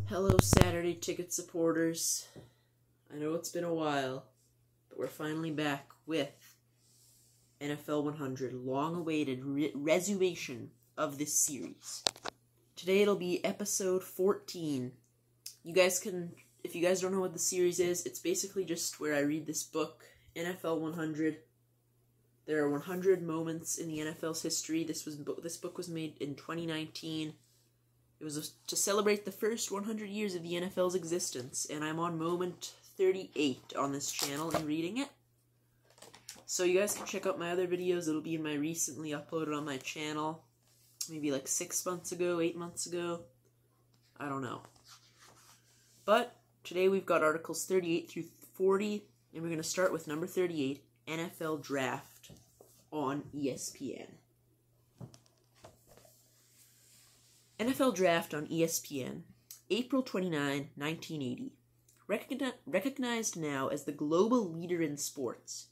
Hello, Saturday ticket supporters. I know it's been a while, but we're finally back with NFL 100, long-awaited resummation of this series. Today it'll be episode 14. If you guys don't know what the series is, it's basically just where I read this book, NFL 100. There are 100 moments in the NFL's history. This book was made in 2019. It was to celebrate the first 100 years of the NFL's existence, and I'm on moment 38 on this channel and reading it. So you guys can check out my other videos. It'll be in my recently uploaded on my channel, maybe like 6 months ago, 8 months ago. I don't know. But today we've got articles 38 through 40, and we're going to start with number 38, NFL Draft on ESPN. NFL Draft on ESPN, April 29, 1980. Recognized now as the global leader in sports,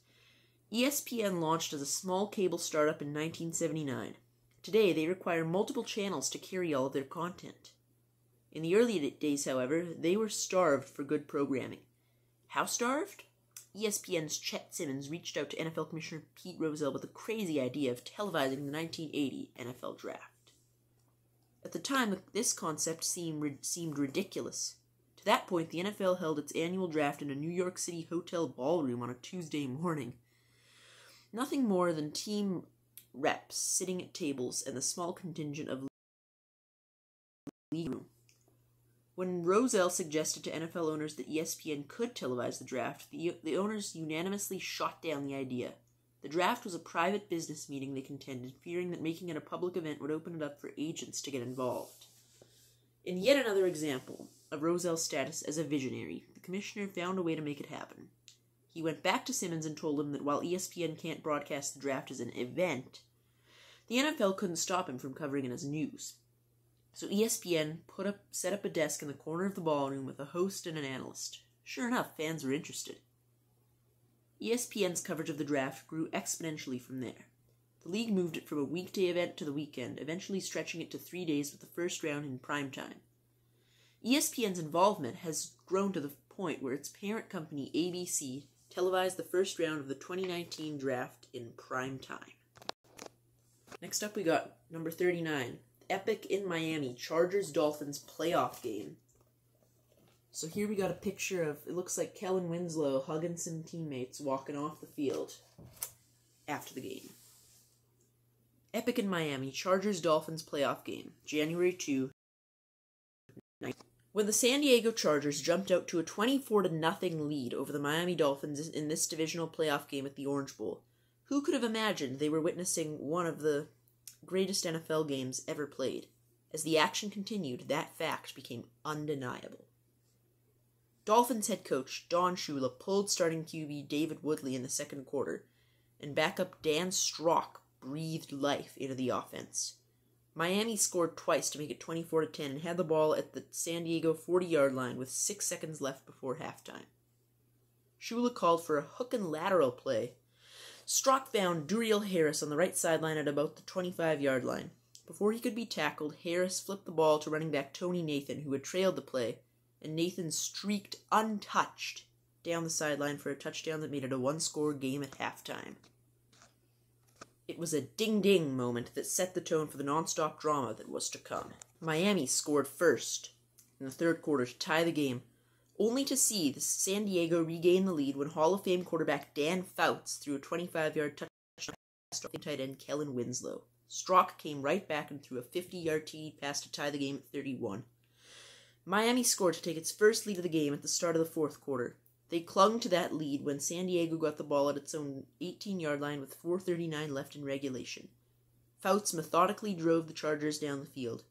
ESPN launched as a small cable startup in 1979. Today, they require multiple channels to carry all of their content. In the early days, however, they were starved for good programming. How starved? ESPN's Chet Simmons reached out to NFL Commissioner Pete Rozelle with the crazy idea of televising the 1980 NFL Draft. At the time, this concept seemed ridiculous. To that point, the NFL held its annual draft in a New York City hotel ballroom on a Tuesday morning. Nothing more than team reps sitting at tables and a small contingent of league room. When Rozelle suggested to NFL owners that ESPN could televise the draft, the owners unanimously shot down the idea. The draft was a private business meeting, they contended, fearing that making it a public event would open it up for agents to get involved. In yet another example of Rozelle's status as a visionary, the commissioner found a way to make it happen. He went back to Simmons and told him that while ESPN can't broadcast the draft as an event, the NFL couldn't stop him from covering it as news. So ESPN set up a desk in the corner of the ballroom with a host and an analyst. Sure enough, fans were interested. ESPN's coverage of the draft grew exponentially from there. The league moved it from a weekday event to the weekend, eventually stretching it to 3 days with the first round in prime time. ESPN's involvement has grown to the point where its parent company, ABC, televised the first round of the 2019 draft in prime time. Next up we got number 39, Epic in Miami, Chargers-Dolphins playoff game. So here we got a picture of, it looks like Kellen Winslow hugging some teammates walking off the field after the game. Epic in Miami, Chargers-Dolphins playoff game, January 2. When the San Diego Chargers jumped out to a 24-0 lead over the Miami Dolphins in this divisional playoff game at the Orange Bowl, who could have imagined they were witnessing one of the greatest NFL games ever played? As the action continued, that fact became undeniable. Dolphins head coach Don Shula pulled starting QB David Woodley in the second quarter, and backup Dan Strock breathed life into the offense. Miami scored twice to make it 24-10 and had the ball at the San Diego 40-yard line with 6 seconds left before halftime. Shula called for a hook and lateral play. Strock found Duriel Harris on the right sideline at about the 25-yard line. Before he could be tackled, Harris flipped the ball to running back Tony Nathan, who had trailed the play, and Nathan streaked untouched down the sideline for a touchdown that made it a one-score game at halftime. It was a ding-ding moment that set the tone for the non-stop drama that was to come. Miami scored first in the third quarter to tie the game, only to see the San Diego regain the lead when Hall of Fame quarterback Dan Fouts threw a 25-yard touchdown pass to tight end Kellen Winslow. Strock came right back and threw a 50-yard TD pass to tie the game at 31. Miami scored to take its first lead of the game at the start of the fourth quarter. They clung to that lead when San Diego got the ball at its own 18-yard line with 4:39 left in regulation. Fouts methodically drove the Chargers down the field.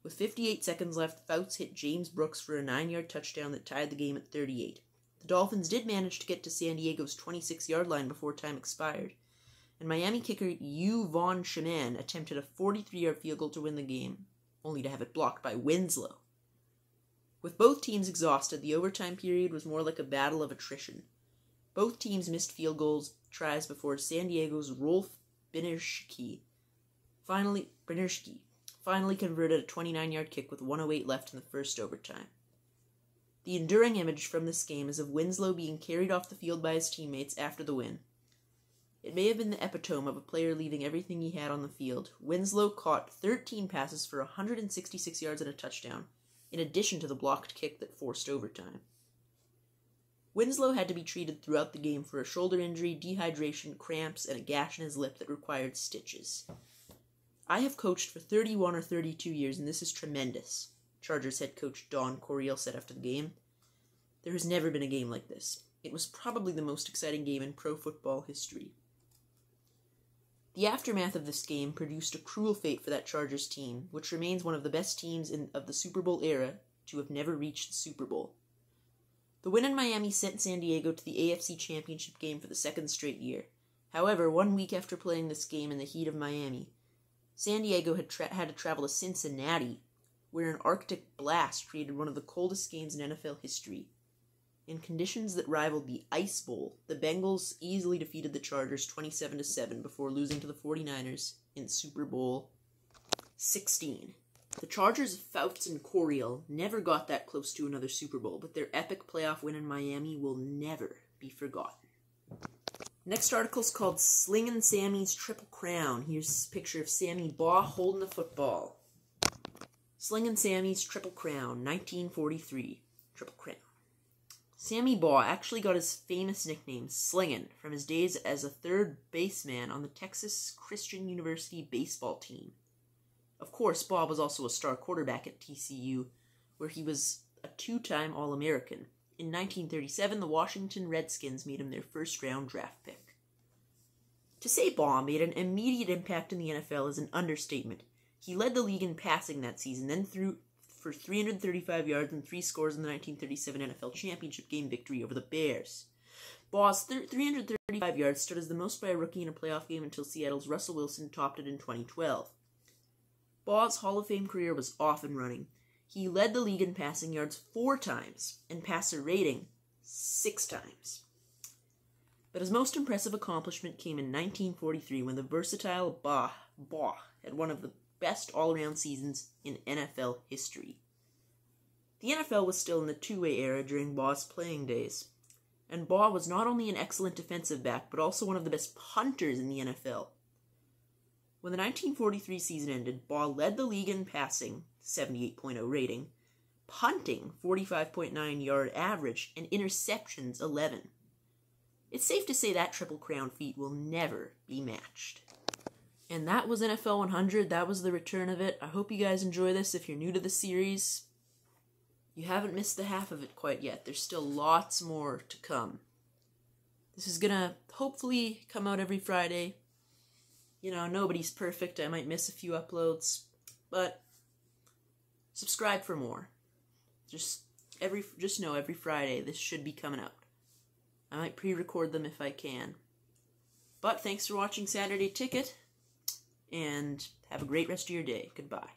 With 58 seconds left, Fouts hit James Brooks for a 9-yard touchdown that tied the game at 38. The Dolphins did manage to get to San Diego's 26-yard line before time expired, and Miami kicker Hugh Von Schumann attempted a 43-yard field goal to win the game, only to have it blocked by Winslow. With both teams exhausted, the overtime period was more like a battle of attrition. Both teams missed field goals tries before San Diego's Rolf Binerski finally converted a 29-yard kick with 1:08 left in the first overtime. The enduring image from this game is of Winslow being carried off the field by his teammates after the win. It may have been the epitome of a player leaving everything he had on the field. Winslow caught 13 passes for 166 yards and a touchdown, in addition to the blocked kick that forced overtime. Winslow had to be treated throughout the game for a shoulder injury, dehydration, cramps, and a gash in his lip that required stitches. I have coached for 31 or 32 years, and this is tremendous, Chargers head coach Don Coryell said after the game. There has never been a game like this. It was probably the most exciting game in pro football history. The aftermath of this game produced a cruel fate for that Chargers team, which remains one of the best teams of the Super Bowl era to have never reached the Super Bowl. The win in Miami sent San Diego to the AFC Championship game for the second straight year. However, 1 week after playing this game in the heat of Miami, San Diego had to travel to Cincinnati, where an Arctic blast created one of the coldest games in NFL history. In conditions that rivaled the Ice Bowl, the Bengals easily defeated the Chargers 27-7 before losing to the 49ers in Super Bowl 16. The Chargers of Fouts and Coryell never got that close to another Super Bowl, but their epic playoff win in Miami will never be forgotten. Next article is called Slingin' Sammy's Triple Crown. Here's a picture of Sammy Baugh holding the football. Slingin' Sammy's Triple Crown, 1943. Triple Crown. Sammy Baugh actually got his famous nickname, Slingin', from his days as a third baseman on the Texas Christian University baseball team. Of course, Baugh was also a star quarterback at TCU, where he was a two-time All-American. In 1937, the Washington Redskins made him their first-round draft pick. To say Baugh made an immediate impact in the NFL is an understatement. He led the league in passing that season, then threw for 335 yards and 3 scores in the 1937 NFL Championship game victory over the Bears. Baugh's 335 yards stood as the most by a rookie in a playoff game until Seattle's Russell Wilson topped it in 2012. Baugh's Hall of Fame career was off and running. He led the league in passing yards 4 times and passer rating 6 times. But his most impressive accomplishment came in 1943 when the versatile Baugh had one of the best all-around seasons in NFL history. The NFL was still in the two-way era during Baugh's playing days, and Baugh was not only an excellent defensive back, but also one of the best punters in the NFL. When the 1943 season ended, Baugh led the league in passing, 78.0 rating, punting, 45.9 yard average, and interceptions, 11. It's safe to say that Triple Crown feat will never be matched. And that was NFL 100. That was the return of it. I hope you guys enjoy this. If you're new to the series, you haven't missed the half of it quite yet. There's still lots more to come. This is gonna hopefully come out every Friday. You know, nobody's perfect. I might miss a few uploads, but subscribe for more. Just know every Friday this should be coming out. I might pre-record them if I can. But thanks for watching Saturday Ticket, and have a great rest of your day. Goodbye.